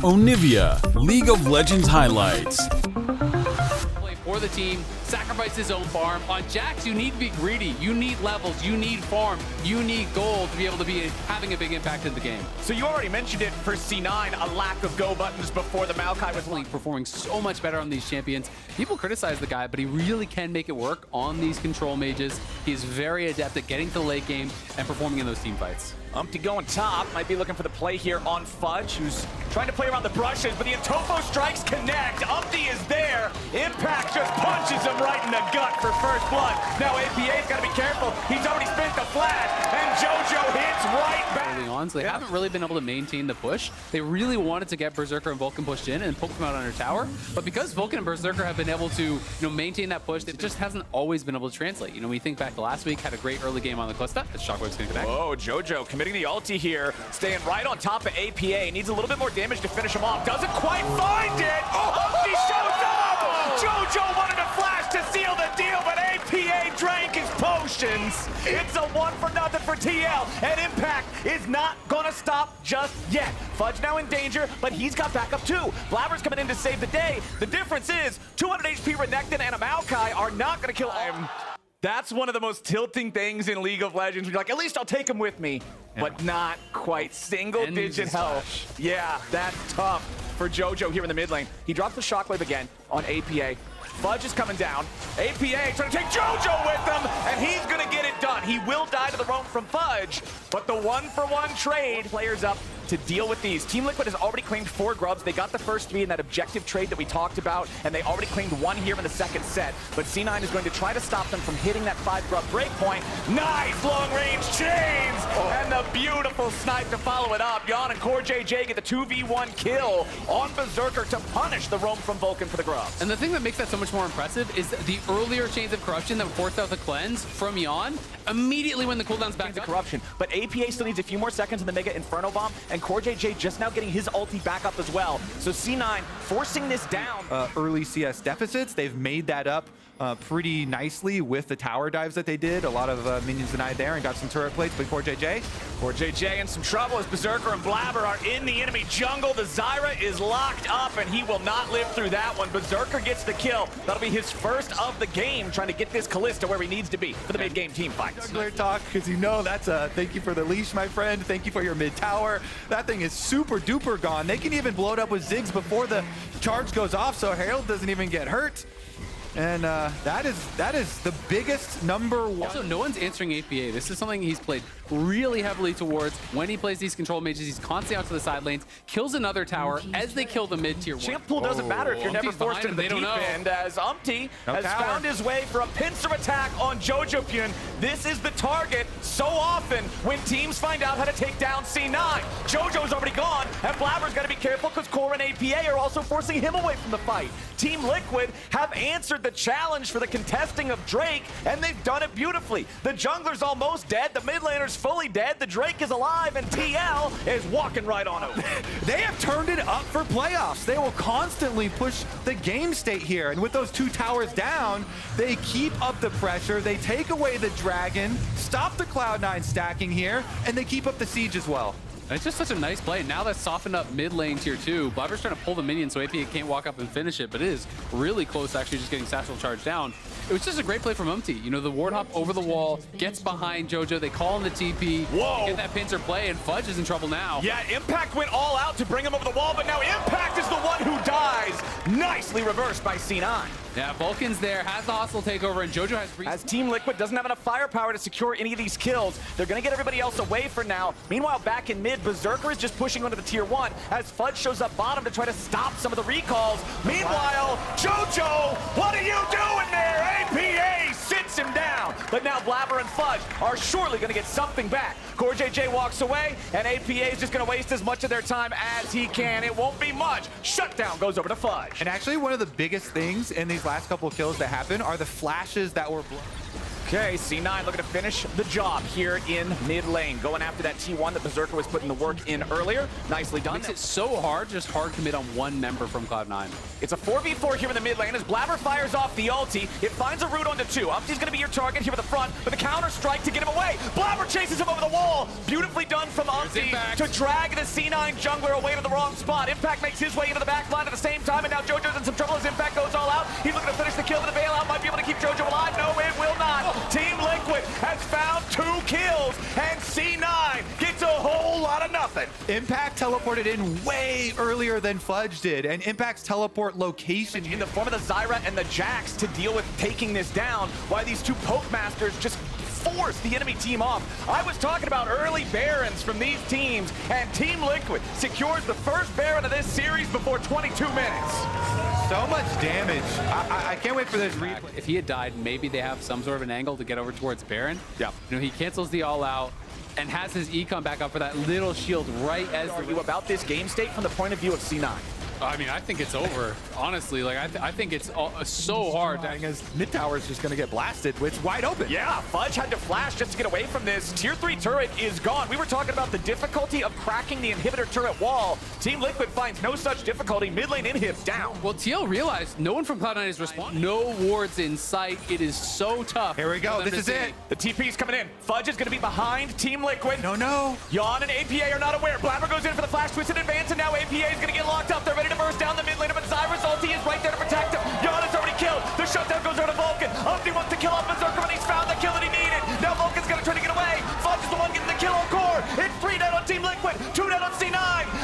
Onivia, League of Legends highlights. Play for the team, sacrifice his own farm. On Jax, you need to be greedy. You need levels, you need farm, you need gold to be able to be having a big impact in the game. So you already mentioned it for C9, a lack of go buttons before the Maokai was Definitely performing so much better on these champions. People criticize the guy, but he really can make it work on these control mages. He's very adept at getting to the late game and performing in those team fights. Umpty going top, might be looking for the play here on Fudge, who's trying to play around the brushes, but the Intofo strikes connect. Umpty is there. Impact just punches him right in the gut for first blood. Now APA's got to be careful. He's already spent the flash, and JoJo hits right back. Early on, so they haven't really been able to maintain the push. They really wanted to get Berserker and Vulcan pushed in and poke them out under tower, but because Vulcan and Berserker have been able to maintain that push, it just hasn't always been able to translate. When you think back to last week, had a great early game on the Kalista. Shockwave's going to connect. Whoa, JoJo committing the ulti here, staying right on top of APA. Needs a little bit more damage to finish him off. Doesn't quite find it. Umpty shows up. JoJo wanted to flash to seal the deal, but APA drank his potions. It's a 1-0 for TL, and Impact is not gonna stop just yet. Fudge now in danger, but he's got backup too. Blabber's coming in to save the day. The difference is 200 HP Renekton and a Maokai are not gonna kill him. That's one of the most tilting things in League of Legends. You're like, at least I'll take him with me, but not quite. Single-digit health. Yeah, that's tough for JoJo here in the mid lane. He drops the shockwave again on APA. Fudge is coming down. APA trying to take JoJo with him, and he's gonna get it done. He will die to the roam from Fudge, but the 1-for-1 trade players up to deal with these. Team Liquid has already claimed 4 grubs. They got the first 3 in that objective trade that we talked about, and they already claimed 1 here in the second set. But C9 is going to try to stop them from hitting that 5 grub breakpoint. Nice long-range chains! And the beautiful snipe to follow it up. Yon and Core JJ get the 2v1 kill on Berserker to punish the roam from Vulcan for the grubs. And the thing that makes that so much more impressive is the earlier chains of corruption that forced out the cleanse from Yon immediately when the cooldown's back to corruption. But APA still needs a few more seconds in the Mega Inferno Bomb, and Core JJ just now getting his ulti back up as well. So C9 forcing this down. Early CS deficits, they've made that up pretty nicely with the tower dives that they did. A lot of minions denied there and got some turret plates, but Core JJ in some trouble as Berserker and Blabber are in the enemy jungle. The Zyra is locked up, and he will not live through that one. Berserker gets the kill. That'll be his first of the game, trying to get this Kalista where he needs to be for the mid-game team fights. Jungler talk, because that's a thank you for the leash, my friend. Thank you for your mid-tower. That thing is super duper gone. They can even blow it up with Ziggs before the charge goes off, so Herald doesn't even get hurt. And that is the biggest #1. Also, no one's answering APA. This is something he's played really heavily towards. When he plays these control mages, he's constantly out to the side lanes, kills another tower as they kill the mid-tier 1. Champ pool doesn't matter if you're never forced into the deep end, as Umpty has found his way for a pincer attack on JoJo. This is the target so often when teams find out how to take down C9. JoJo's already gone, and Blabber's got to be careful because Core and APA are also forcing him away from the fight. Team Liquid have answered the challenge for the contesting of Drake, and they've done it beautifully. The jungler's almost dead, the mid laner's fully dead, the Drake is alive, and TL is walking right on over. They have turned it up for playoffs. They will constantly push the game state here, and with those 2 towers down, they keep up the pressure, they take away the dragon, stop the Cloud9 stacking here, and they keep up the siege as well. And it's just such a nice play. Now that's softened up mid lane tier 2. Blabber's trying to pull the minion so APA can't walk up and finish it, but it is really close to actually just getting Satchel charged down. It was just a great play from Umpty. The ward hop over the wall, gets behind JoJo, they call in the TP, Whoa. Get that pincer play, and Fudge is in trouble now. Yeah, Impact went all out to bring him over the wall, but now Impact is the one who dies. Nicely reversed by C9. Yeah, Vulcan's there, has the hostile takeover, and JoJo has... As Team Liquid doesn't have enough firepower to secure any of these kills, they're going to get everybody else away for now. Meanwhile, back in mid, Berserker is just pushing onto the tier 1 as Fudge shows up bottom to try to stop some of the recalls. Meanwhile, JoJo, what are you doing there? APA sits him down. But now Blabber and Fudge are surely going to get something back. Core JJ walks away, and APA is just going to waste as much of their time as he can. It won't be much. Shutdown goes over to Fudge. And actually, one of the biggest things in these last couple of kills that happen are the flashes that were blown. Okay, C9 looking to finish the job here in mid lane. Going after that T1 that Berserker was putting the work in earlier. Nicely done. Makes it so hard, just hard commit on one member from Cloud9. It's a 4v4 here in the mid lane as Blabber fires off the ulti. It finds a route onto 2. Umpty's going to be your target here at the front, but the counter strike to get him away. Blabber chases him over the wall. Beautifully done from Umpty to drag the C9 jungler away to the wrong spot. Impact makes his way into the back line at the same time, and now JoJo's in some trouble as Impact goes all out. He's looking to finish the kill, but the bailout might be able to keep JoJo alive. No, it will not. Team Liquid has found 2 kills, and C9 gets a whole lot of nothing. Impact teleported in way earlier than Fudge did, and Impact's teleport location In the form of the Zyra and the Jax to deal with taking this down, why these 2 Poke Masters just force the enemy team off. I was talking about early Barons from these teams, and Team Liquid secures the first Baron of this series before 22 minutes. so much damage. I can't wait for this replay. If he had died, maybe they have some sort of an angle to get over towards Baron. Yeah. You know, he cancels the all out and has his econ back up for that little shield right as Argue about this game state from the point of view of C9. I mean, I think it's over. Honestly, like I think it's so hard. As mid tower is just going to get blasted. It's wide open. Yeah, Fudge had to flash just to get away from this. Tier 3 turret is gone. We were talking about the difficulty of cracking the inhibitor turret wall. Team Liquid finds no such difficulty. Mid lane inhib down. Well, TL realized no one from Cloud9 is responding. No wards in sight. It is so tough. Here we go. This is it. The TP's coming in. Fudge is going to be behind Team Liquid. No. Yawn and APA are not aware. Blabber goes in for the flash twist in advance, and now APA is going to get locked up. They're ready to burst down the mid lane, but Zyra's ulti is right there to protect him. Yawn is already killed. The shutdown goes over to Vulcan. Umpty wants to kill off Berserker, but he's found the kill that he needed. Now Vulcan's going to try to get away. Fudge is the one getting the kill on core. It's 3 down on Team Liquid, 2 down on C9.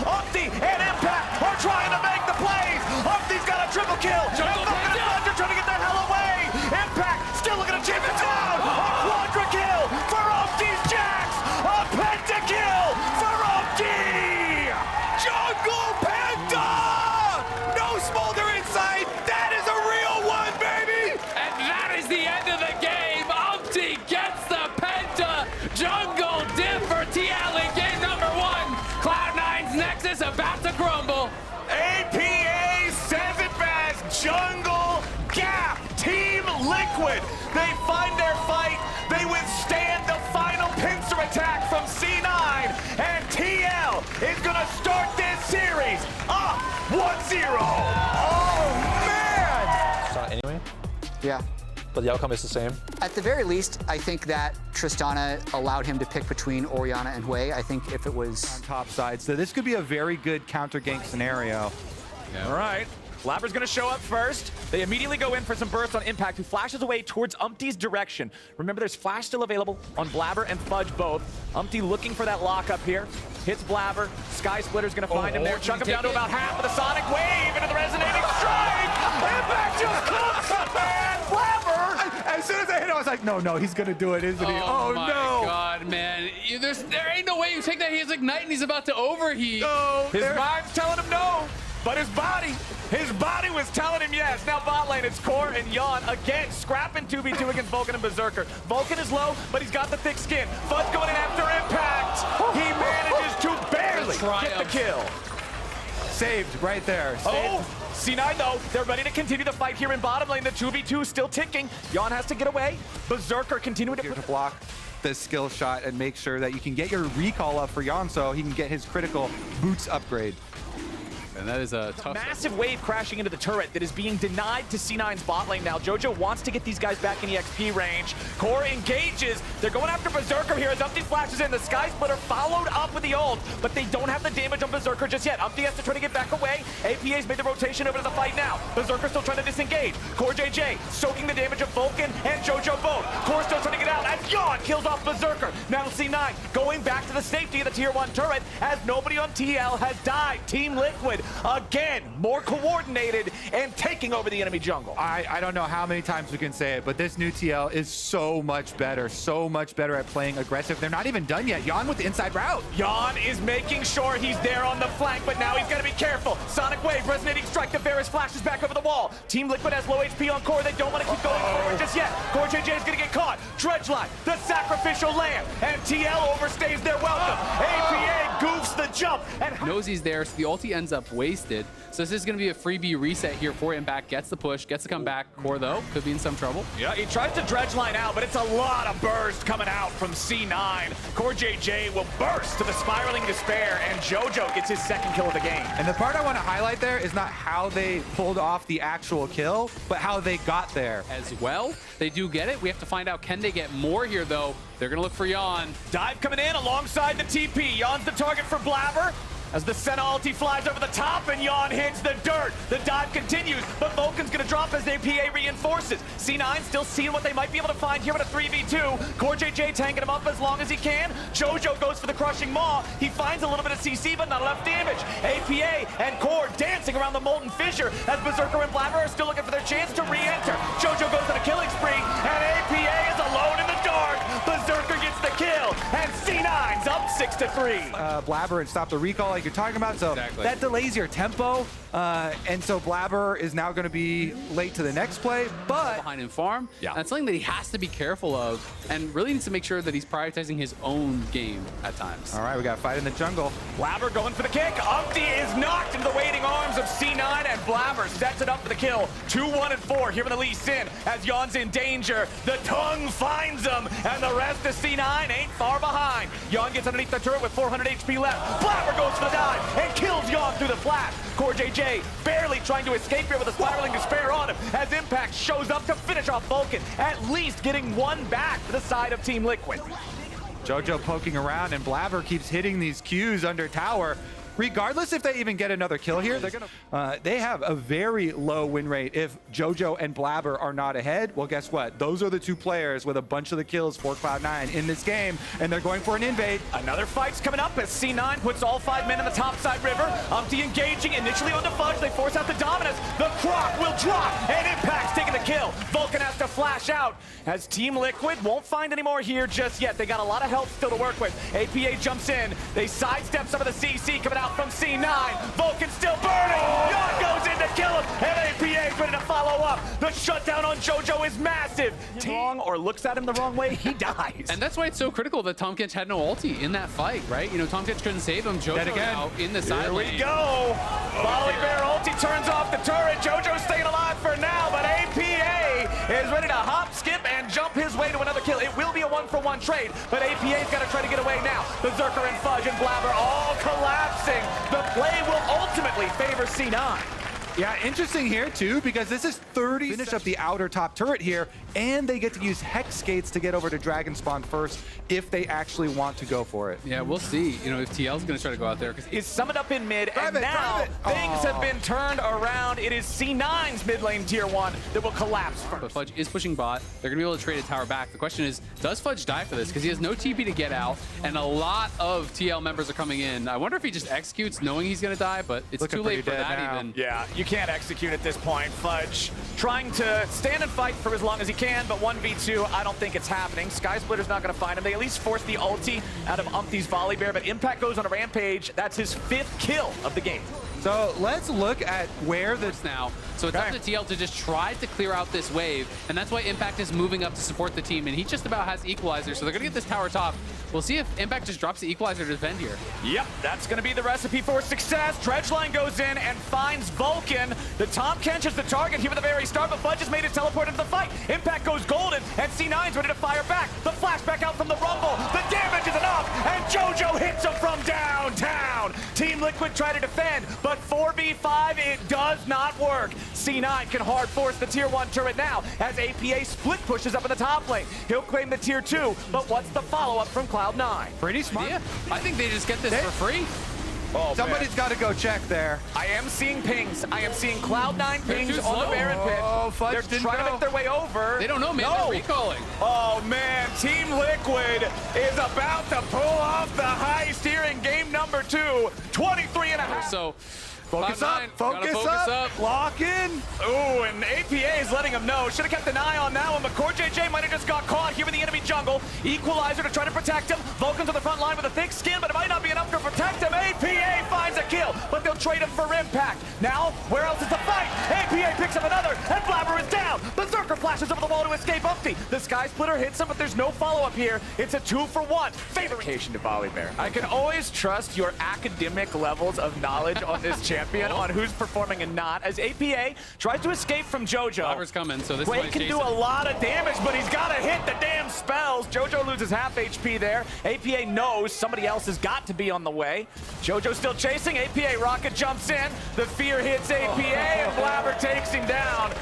Umpty and Impact are trying to make the plays. Umpty's got a triple kill. And Vulcan and Fudge are trying to get the hell away. Impact still looking to chase it down. A quadra kill for Umpty's Jax. A pentakill for Umpty. Jungle Penta. No smolder inside. That is a real one, baby. And that is the end of the game. Umpty gets the Penta. Jungle diff for TL in game number 1. Cloud9's Nexus about to crumble. APA says it best. Jungle Gap. Team Liquid. They find their fight. They withstand the final pincer attack from C9. And TL is going to start this series up 1-0. Oh, man. Start anyway, Yeah. but the outcome is the same. At the very least, I think that Tristana allowed him to pick between Orianna and Hui. I think if it was... Top side. So this could be a very good counter gank scenario. All right. Blabber's going to show up first. They immediately go in for some burst on Impact, who flashes away towards Umpty's direction. Remember, there's flash still available on Blabber and Fudge both. Umpty looking for that lockup here. Hits Blabber. Sky Splitter's going to find him there. Chuck him down to about half with a Sonic Wave into the resonating strike. Impact just cooks up, man. Blabber. As soon as I hit it, I was like, no, he's going to do it, isn't he? Oh, my no. God, man. There ain't no way you take that. He's igniting. He's about to overheat. No. His mind's telling him no, but his body was telling him yes. Now bot lane, it's Core and Yawn again, scrapping 2v2 against Vulcan and Berserker. Vulcan is low, but he's got the thick skin. Fudge going in after Impact. He manages to barely get the kill. Saved right there. Oh, C9 though, they're ready to continue the fight here in bottom lane. The 2v2 still ticking. Yawn has to get away. Berserker continuing to To block the skill shot and make sure that you can get your recall up for Jan so he can get his critical boots upgrade. And that is a tough... Massive wave crashing into the turret that is being denied to C9's bot lane now. JoJo wants to get these guys back in EXP range. Core engages. They're going after Berserker here as Umpty flashes in. The Sky Splitter followed up with the ult, but they don't have the damage on Berserker just yet. Umpty has to try to get back away. APA's made the rotation over to the fight now. Berserker still trying to disengage. Core JJ soaking the damage of Vulcan and JoJo both. Core still trying to get out as Yawn kills off Berserker. Now C9 going back to the safety of the tier 1 turret as nobody on TL has died. Team Liquid again, more coordinated and taking over the enemy jungle. I don't know how many times we can say it, but this new TL is so much better at playing aggressive. They're not even done yet. Jan with the inside route. Yawn is making sure he's there on the flank, but now he's got to be careful. Sonic Wave, resonating strike. The Varus flashes back over the wall. Team Liquid has low HP on Core. They don't want to keep going forward just yet. Core JJ is going to get caught. Dredgeline, the sacrificial lamb, and TL overstays their welcome. APA goofs the jump, and knows he's there, so the ulti ends up wasted. So this is going to be a freebie reset here for Impact. Gets the push, gets to come back. Core, though, could be in some trouble. yeah, he tries to dredge line out, but it's a lot of burst coming out from C9. Core JJ will burst to the spiraling despair, and JoJo gets his second kill of the game. And the part I want to highlight there is not how they pulled off the actual kill, but how they got there. As well, they do get it. We have to find out, can they get more here, though? They're going to look for Yon. Dive coming in alongside the TP. Yon's the target for Blabber. As the Senna ulti flies over the top and Yon hits the dirt. The dive continues, but Vulcan's gonna drop as APA reinforces. C9 still seeing what they might be able to find here in a 3v2. Core JJ tanking him up as long as he can. JoJo goes for the crushing maw. He finds a little bit of CC, but not enough damage. APA and Core dancing around the molten fissure as Berserker and Blabber are still looking for their chance to re-enter. JoJo goes on a killing spree, and APA is alone in the dark. Berserker gets the kill, and C9's up 6-3. Blabber and stop the recall like you're talking about, so Exactly. that delays your tempo, and so Blabber is now going to be late to the next play, but Behind in farm. Yeah. That's something that he has to be careful of and really needs to make sure that he's prioritizing his own game at times. all right, we got a fight in the jungle. Blabber going for the kick. Umpty is knocked into the waiting arms of C9, and Blabber sets it up for the kill. 2-1-4 here in the Lee Sin as Yon's in danger. The tongue finds him, and the rest of C9 ain't far behind. Yon gets underneath the turret with 400 HP left. Blabber goes for the dive and kills Yon through the flash. Core JJ barely trying to escape here with a spiraling despair on him as Impact shows up to finish off Vulcan, at least getting one back for the side of Team Liquid. JoJo poking around, and Blabber keeps hitting these Qs under tower. Regardless if they even get another kill here, they're gonna. They have a very low win rate if JoJo and Blabber are not ahead. Well, guess what? Those are the two players with a bunch of the kills for Cloud9 in this game, and they're going for an invade. Another fight's coming up as C9 puts all 5 men in the topside river. Umpty engaging initially on the Fudge. They force out the dominance. The Croc will drop, and Impact's taking the kill. Vulcan has to flash out as Team Liquid won't find any more here just yet. They got a lot of health still to work with. APA jumps in. They sidestep some of the CC coming out from C9. Vulcan still burning. Yon goes in to kill him, and APA's ready to follow up. The shutdown on JoJo is massive. Wrong or looks at him the wrong way, he dies. And that's why it's so critical that Tom Kench had no ulti in that fight, right? You know, Tom Kench couldn't save him. Dead JoJo again. now in the side Here we lane. go. Volley Bear ulti turns off the turret. JoJo's staying alive for now, but APA is ready to hop, skip, and jump his way to another kill. It will be a 1-for-1 trade, but APA's got to try to get away now. Berserker and Fudge and Blabber all collapsing. The play will ultimately favor C9. Yeah, interesting here too, because this is 30. Finish up the outer top turret here, and they get to use Hex Gates to get over to Dragon Spawn first if they actually want to go for it. Yeah, we'll see. You know, if TL's going to try to go out there. Is summoned up in mid, Grab and it, now grab it. things have been turned around. It is C9's mid lane tier 1 that will collapse But first. Fudge is pushing bot. They're going to be able to trade a tower back. The question is, does Fudge die for this? Because he has no TP to get out, and a lot of TL members are coming in. I wonder if he just executes knowing he's going to die, but it's Looking too late for pretty dead that now. even. Yeah, you can't execute at this point. Fudge trying to stand and fight for as long as he can, but 1v2, I don't think it's happening. Sky Splitter's not going to find him. They at least force the ulti out of Umpty's Volley Bear, but Impact goes on a rampage. That's his 5th kill of the game. So let's look at where the Now, so it's up to TL to just try to clear out this wave, and that's why Impact is moving up to support the team, and he just about has Equalizer, so they're going to get this tower top. We'll see if Impact just drops the Equalizer to defend here. Yep, that's going to be the recipe for success. Dredgeline goes in and finds Vulcan. The Tom Kench is the target here at the very start, but Fudge has made it teleport into the fight. Impact goes golden, and C9's ready to fire back. The flashback out from the Rumble. The damage is enough, and JoJo hits him from downtown. Team Liquid try to defend, but 4v5, it does not work. C9 can hard force the tier 1 turret now as APA split pushes up in the top lane. He'll claim the tier 2, but what's the follow-up from Cloud9? pretty smart. Yeah, I think they just get this for free. Oh, Somebody's got to go check there. I am seeing pings. I am seeing Cloud9 They're pings too on the slow. Baron pit. Oh, Fudge They're didn't trying to go. make their way over. They don't know, man. No. They're recalling. Oh, man. Team Liquid is about to pull off the heist here in game number 2. 23.5. So, Focus Cloud9, up, gotta focus up, lock in. Ooh, and APA is letting him know. Should have kept an eye on that one, but Core JJ might have just got caught here in the enemy jungle. Equalizer to try to protect him. Vulcan's on the front line with a thick skin, but it might not be enough to protect him. APA finds a kill, but they'll trade him for Impact. Now, where else is the fight? APA picks up another, and Blabber is down. Berserker flash flashes over the wall to escape Umpty. The Sky Splitter hits him, but there's no follow-up here. It's a 2-for-1. Favorication to Volibear. I can always trust your academic levels of knowledge on this champion, on who's performing and not, as APA tries to escape from JoJo. Flower's coming, so this Quake is can do a lot of damage, but he's got to hit the damn spells. JoJo loses half HP there. APA knows somebody else has got to be on the way. JoJo still chasing. APA rocket jumps in. The fear hits APA, and Blabber takes him down.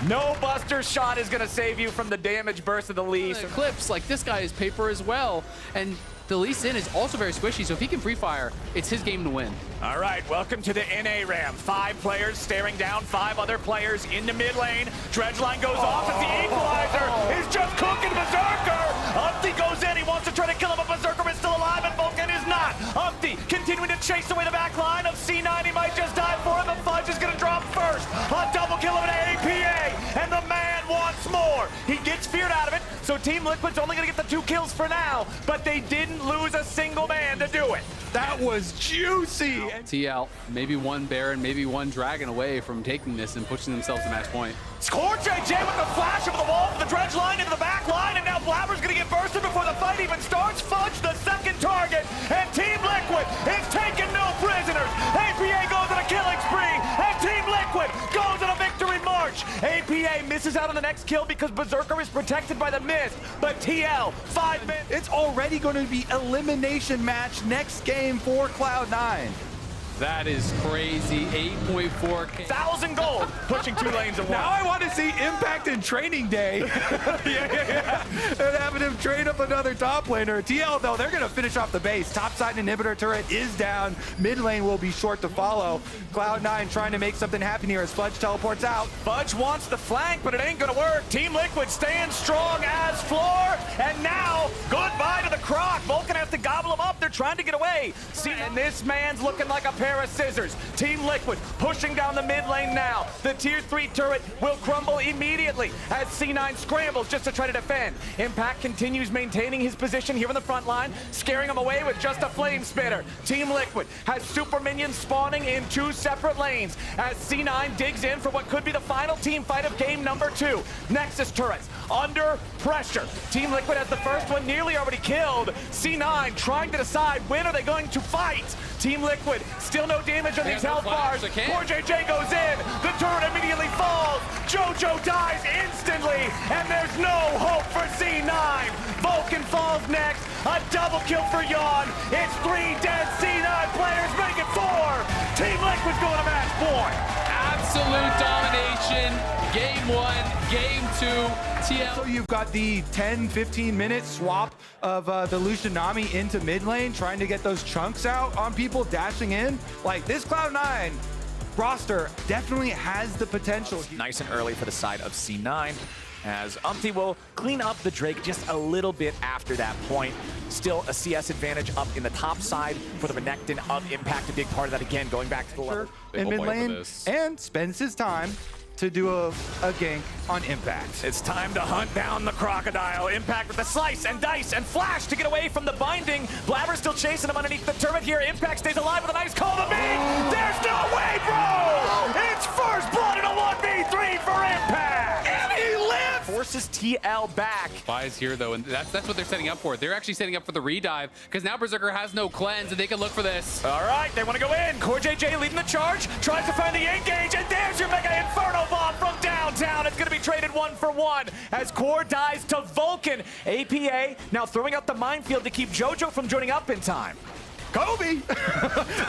No Buster shot is going to save you from the damage burst of the Lee. Clips, like this guy is paper as well, and the Lee Sin is also very squishy, so if he can free fire, it's his game to win. All right, welcome to the NA Ram. 5 players staring down 5 other players into mid lane. Dredgeline goes off as the equalizer is just cooking Berserker. Umpty goes in, he wants to try to kill him, but Berserker is still alive and Vulcan is not. Umpty continuing to chase away the back line of C9. He might just die for him, but Fudge is going to drop first. A double kill of an APA, and the man wants more. He gets feared out of it, so Team Liquid's only going to get the 2 kills for now, but they didn't lose a single man to do it. That was juicy. TL, maybe one Baron, maybe one Dragon away from taking this and pushing themselves to match point. Score JJ with the flash over the wall for the dredge line into the back line, and now Blabber's gonna get bursted before the fight even starts. Fudge the second target, and Team Liquid is taking no prisoners. APA goes on a killing spree, and Team Liquid goes on a victory march. APA misses out on the next kill because Berserker is protected by the mist, but TL, 5 minutes. It's already going to be elimination match next game for Cloud9. That is crazy. 8.4K. 1,000 gold, pushing 2 lanes at once. Now I want to see Impact in training day. yeah. And having him train up another top laner. TL, though, they're going to finish off the base. Topside inhibitor turret is down. Mid lane will be short to follow. Cloud9 trying to make something happen here as Fudge teleports out. Fudge wants the flank, but it ain't gonna work. Team Liquid staying strong as floor, and now goodbye to the Croc. Vulcan has to gobble him up. They're trying to get away. See, and this man's looking like a pair of scissors. Team Liquid pushing down the mid lane now. The tier 3 turret will crumble immediately as C9 scrambles just to try to defend. Impact continues maintaining his position here in the front line, scaring him away with just a flame spitter. Team Liquid has super minions spawning in 2 separate lanes as C9 digs in for what could be the final team fight of game number 2. Nexus turrets under pressure. Team Liquid has the first one nearly already killed. C9 trying to decide when are they going to fight. Team Liquid still no damage on these health bars. Poor JJ goes in. The turret immediately falls. JoJo dies instantly, and there's no hope for C9. Vulcan falls next. A double kill for Yawn. It's 3 dead C9 players, make it 4. Team Liquid's going to match point. Absolute domination. Game 1, game 2. TL. So you've got the 10-15 minute swap of the Lucianami into mid lane, trying to get those chunks out on people dashing in. Like, this Cloud9 roster definitely has the potential. Nice and early for the side of C9, as Umpty will clean up the Drake just a little bit after that point. Still a CS advantage up in the top side for the Renekton of Impact, a big part of that again, going back to the level. In mid lane, and spends his time to do a gank on Impact. It's time to hunt down the Crocodile. Impact with the slice and dice and flash to get away from the binding. Blabber's still chasing him underneath the turret here. Impact stays alive with a nice call to me. There's no way, bro! It's first blood in a 1v3 for Impact! And he lives! Forces TL back. Buys here, though, and that's what they're setting up for. They're actually setting up for the redive, because now Berserker has no cleanse, and they can look for this. All right, they want to go in. Core JJ leading the charge, tries to find the engage, and there's your Mega Inferno bomb from downtown. It's going to be traded 1 for 1 as Core dies to Vulcan. APA now throwing out the minefield to keep JoJo from joining up in time. Kobe!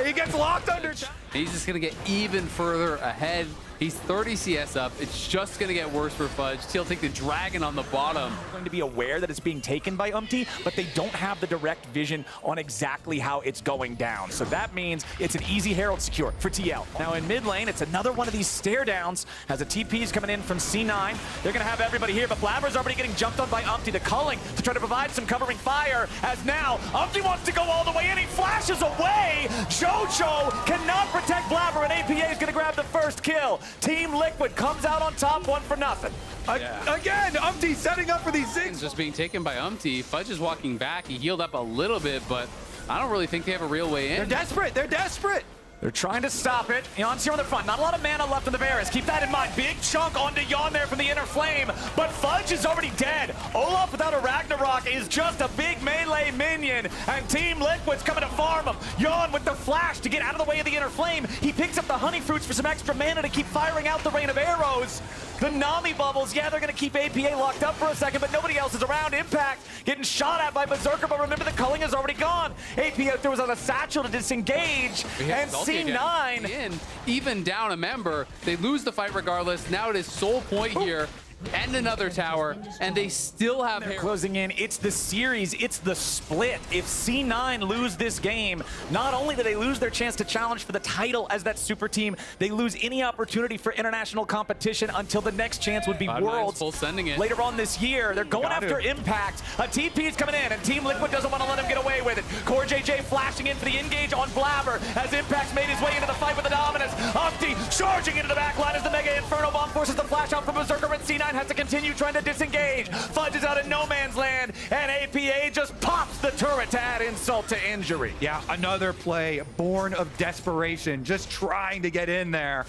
He gets locked under. He's just going to get even further ahead. He's 30 CS up. It's just going to get worse for Fudge. He'll take the Dragon on the bottom. Going to be aware that it's being taken by Umpty, but they don't have the direct vision on exactly how it's going down. So that means it's an easy Herald secure for TL. Now in mid lane, it's another one of these stare downs as the TP's coming in from C9. They're going to have everybody here, but Blabber's already getting jumped on by Umpty to Culling to try to provide some covering fire, as now Umpty wants to go all the way in. He flashes away. JoJo cannot protect Blabber, and APA is going to grab the first kill. Team Liquid comes out on top 1 for nothing. Again, Umpty setting up for these Ziggs. Just being taken by Umpty. Fudge is walking back. He healed up a little bit, but I don't really think they have a real way in. They're desperate. They're desperate. They're trying to stop it. Yon's here on the front. Not a lot of mana left on the Varus. Keep that in mind. Big chunk onto Yon there from the inner flame, but Fudge is already dead. Olaf without a Ragnarok is just a big melee minion, and Team Liquid's coming to farm him. Yon with the flash to get out of the way of the inner flame. He picks up the honey fruits for some extra mana to keep firing out the rain of arrows. The Nami bubbles, yeah, they're going to keep APA locked up for a second, but nobody else is around. Impact getting shot at by Berserker, but remember the culling is already gone. AP out there was on a satchel to disengage, and C9. Even down a member, they lose the fight regardless. Now it is sole point here. And another tower, and they still have They're closing in. It's the series, it's the split. If C9 lose this game, not only do they lose their chance to challenge for the title as that super team, they lose any opportunity for international competition until the next chance would be Worlds later on this year. They're going after Impact. A TP is coming in, and Team Liquid doesn't want to let him get away with it. Core JJ flashing in for the engage on Blabber as Impact's made his way into the fight with the Dominus. Umpty charging into the back line as the Mega Inferno Bomb forces the flash out from Berserker, and C9 has to continue trying to disengage. Fudge is out in no man's land, and APA just pops the turret to add insult to injury. Yeah, another play born of desperation, just trying to get in there.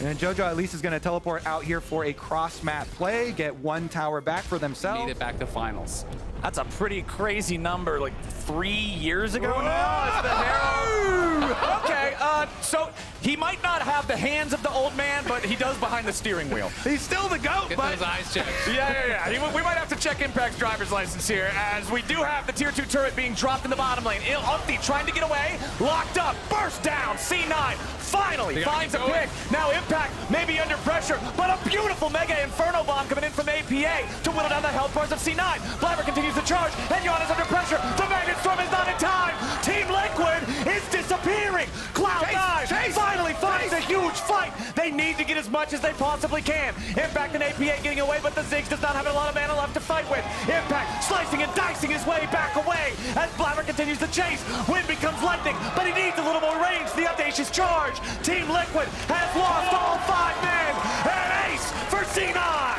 And JoJo at least is going to teleport out here for a cross-map play, get one tower back for themselves. Made it back to finals. That's a pretty crazy number, like 3 years ago now. It's the Herald. Okay, so he might not have the hands of the old man, but he does behind the steering wheel. He's still the GOAT, Get but... those eyes checked. Yeah. We might have to check Impact's driver's license here, as we do have the tier 2 turret being dropped in the bottom lane. Umpty trying to get away, locked up, burst down, C9 finally finds a pick. Now Impact may be under pressure, but a beautiful Mega Inferno Bomb coming in from APA to whittle down the health bars of C9. Blabber continues to charge, and Yon is under pressure. The Magnet Storm is not in time. Team Liquid is disappearing. Cloud9 finally finds a huge fight. They need to get as much as they possibly can. Impact and APA getting away, but the Ziggs does not have a lot of mana left to fight with. Impact slicing and dicing his way back away as Blabber continues to chase. Wind becomes lightning, but he needs a little more range. The audacious charge. Team Liquid has lost all 5 men. An ace for C9.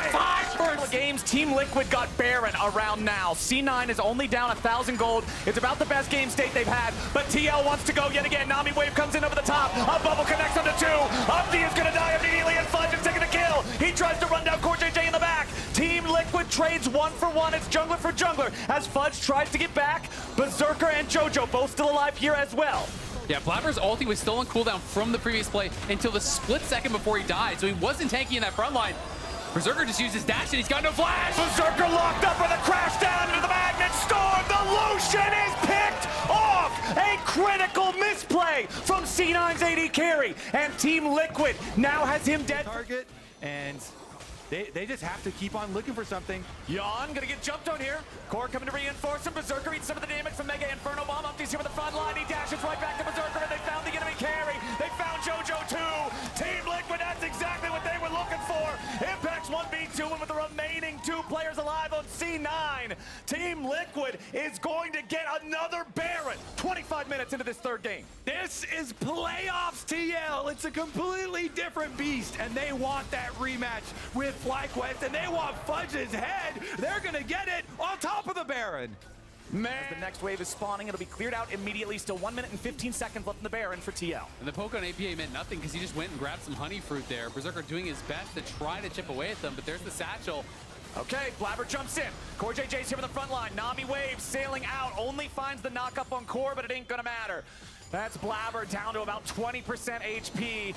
5 first games. Team Liquid got Baron around now. C9 is only down 1,000 gold. It's about the best game state they've had, but TL wants to go yet again. Nami wave comes in over the top. A bubble connects onto 2. Umpty is going to die immediately, and Fudge is taking the kill. He tries to run down Core JJ in the back. Team Liquid trades 1 for 1. It's jungler for jungler as Fudge tries to get back. Berserker and JoJo both still alive here as well. Yeah, Blabber's ulti was still on cooldown from the previous play until the split second before he died, so he wasn't tanky in that front line. Berserker just used his dash and he's got no flash. Berserker locked up with a crash down into the Magnet Storm. The Lucian is picked off. A critical misplay from C9's AD carry. And Team Liquid now has him dead. Target, and they just have to keep on looking for something. Yon gonna get jumped on here. Core coming to reinforce him. Berserker eats some of the damage from Mega Inferno Bomb. Umpty's here with the front line. He dashes right back to Berserker, and they found the enemy carry. They found JoJo too. Team Liquid, that's exactly what they were looking for. Impact's 1v2, and with the remaining 2 players alive on C9, Team Liquid is going to get another Baron. 25 minutes into this 3rd game. This is playoffs, TL. It's a completely different beast, and they want that rematch with FlyQuest, and they want Fudge's head. They're gonna get it on top of the Baron. Man. As the next wave is spawning, it'll be cleared out immediately. Still 1 minute and 15 seconds left in the Baron for TL. And the poke on APA meant nothing because he just went and grabbed some honey fruit there. Berserker doing his best to try to chip away at them, but there's the satchel. Okay, Blabber jumps in. Core JJ's here on the front line. Nami wave sailing out, only finds the knock-up on Core, but it ain't gonna matter. That's Blabber down to about 20% HP.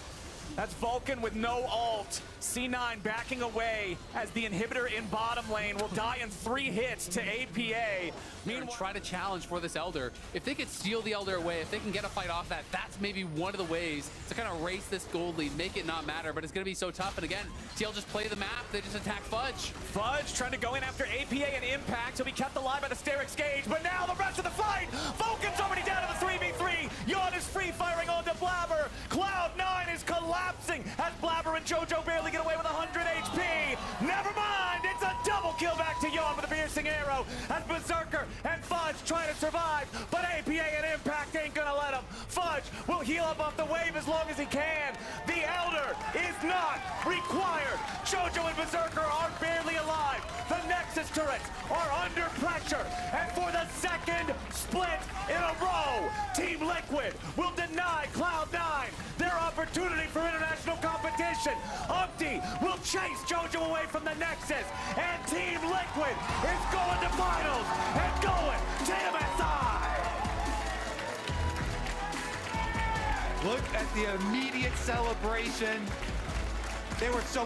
That's Vulcan with no ult. C9 backing away as the inhibitor in bottom lane will die in 3 hits to APA. Meanwhile, try to challenge for this Elder. If they could steal the Elder away, if they can get a fight off that, that's maybe one of the ways to kind of race this gold lead, make it not matter, but it's going to be so tough. And again, TL just play the map, they just attack Fudge. Fudge trying to go in after APA and Impact. He'll be kept alive by the Sterix Gauge, but now the rest of the fight! Vulcan's already down to the 3v3. Yon is free firing onto Blabber. Cloud9 is collapsing as Blabber and JoJo barely get away with 100 HP. Never mind, it's a double kill back to Yon with a piercing arrow as Berserker and Fudge try to survive, but APA and Impact ain't gonna let him. Fudge will heal up off the wave as long as he can. The Elder is not required. JoJo and Berserker are barely alive. The Nexus turrets are under pressure, and for the 2nd split in a row, Team Liquid will deny Cloud9 celebration. Umpty will chase JoJo away from the Nexus, and Team Liquid is going to finals and going to MSI. Look at the immediate celebration. They were so